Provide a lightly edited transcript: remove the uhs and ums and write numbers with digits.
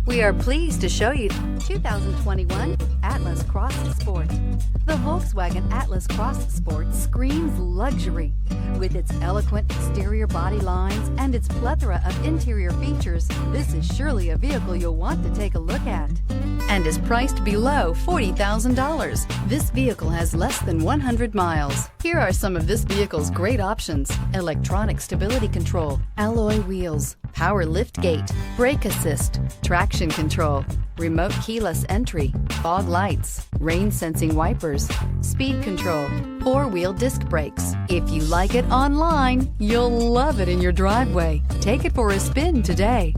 We are pleased to show you 2021 Atlas Cross Sport. The Volkswagen Atlas Cross Sport screams luxury. With its eloquent exterior body lines and its plethora of interior features, this is surely a vehicle you'll want to take a look at. And is priced below $40,000. This vehicle has less than 100 miles. Here are some of this vehicle's great options: electronic stability control, alloy wheels, power lift gate, brake assist, traction control, remote keyless entry, fog lights, rain sensing wipers, speed control, four-wheel disc brakes. If you like it online, you'll love it in your driveway. Take it for a spin today.